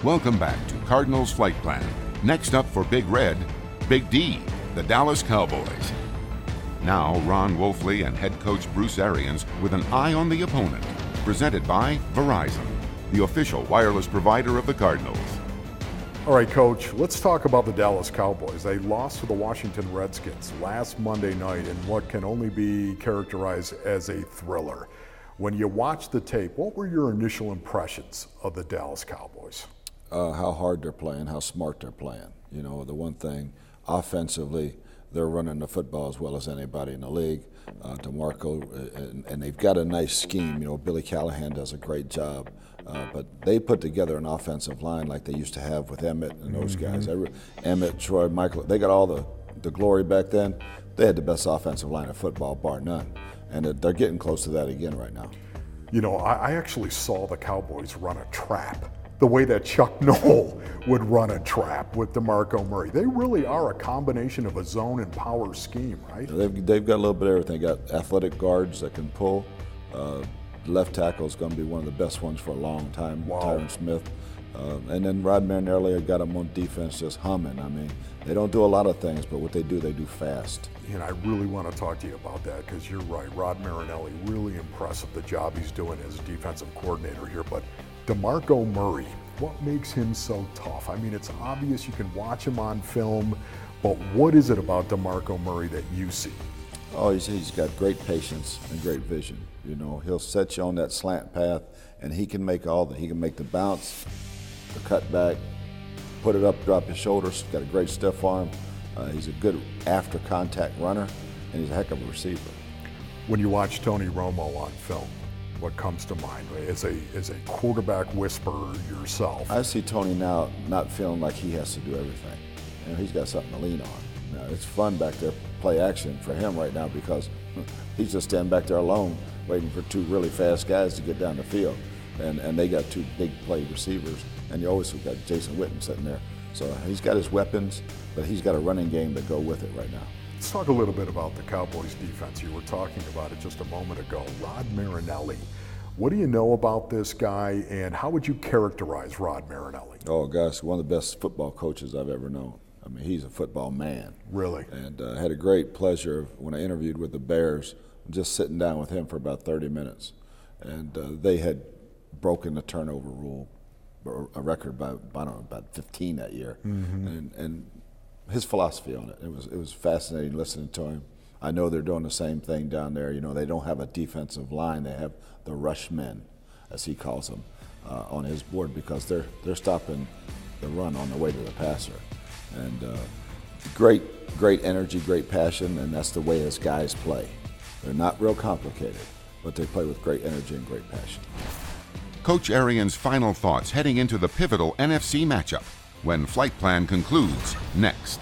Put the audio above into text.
Welcome back to Cardinals Flight Plan. Next up for Big Red, Big D, the Dallas Cowboys. Now, Ron Wolfley and head coach Bruce Arians with an eye on the opponent. Presented by Verizon, the official wireless provider of the Cardinals. All right, Coach, let's talk about the Dallas Cowboys. They lost to the Washington Redskins last Monday night in what can only be characterized as a thriller. When you watch the tape, what were your initial impressions of the Dallas Cowboys? How hard they're playing, how smart they're playing. You know, the one thing, offensively, they're running the football as well as anybody in the league. DeMarco, and they've got a nice scheme. You know, Billy Callahan does a great job. But they put together an offensive line like they used to have with Emmett and those guys. Emmett, Troy, Michael, they got all the glory back then. They had the best offensive line of football, bar none. And they're getting close to that again right now. You know, I actually saw the Cowboys run a trap the way that Chuck Noll would run a trap with DeMarco Murray. They really are a combination of a zone and power scheme, right? They've got a little bit of everything. They got athletic guards that can pull. Left tackle is going to be one of the best ones for a long time, wow. Tyron Smith. And then Rod Marinelli got them on defense just humming. I mean, they don't do a lot of things, but what they do fast. And I really want to talk to you about that because you're right. Rod Marinelli, really impressive the job he's doing as defensive coordinator here. But DeMarco Murray, what makes him so tough? I mean, it's obvious you can watch him on film, but what is it about DeMarco Murray that you see? Oh, he's got great patience and great vision. You know, he'll set you on that slant path, and he can make he can make the bounce, the cut back, put it up, drop his shoulders. Got a great stiff arm. He's a good after contact runner, and he's a heck of a receiver. When you watch Tony Romo on film, what comes to mind as a quarterback whisperer yourself? I see Tony now not feeling like he has to do everything. You know, he's got something to lean on. Now, it's fun back there, play action for him right now because he's just standing back there alone waiting for two really fast guys to get down the field. And they got two big play receivers. And you always got Jason Witten sitting there. So he's got his weapons, but he's got a running game to go with it right now. Let's talk a little bit about the Cowboys defense. You were talking about it just a moment ago. Rod Marinelli. What do you know about this guy, and how would you characterize Rod Marinelli? Oh, gosh, one of the best football coaches I've ever known. I mean, he's a football man. Really? And I had a great pleasure when I interviewed with the Bears, just sitting down with him for about 30 minutes. And they had broken the turnover rule, a record by, I don't know, about 15 that year. Mm-hmm. And his philosophy on it, it was fascinating listening to him. I know they're doing the same thing down there. You know, they don't have a defensive line. They have the rush men, as he calls them, on his board because they're stopping the run on the way to the passer. And great energy, great passion, and that's the way his guys play. They're not real complicated, but they play with great energy and great passion. Coach Arians' final thoughts heading into the pivotal NFC matchup when Flight Plan concludes next.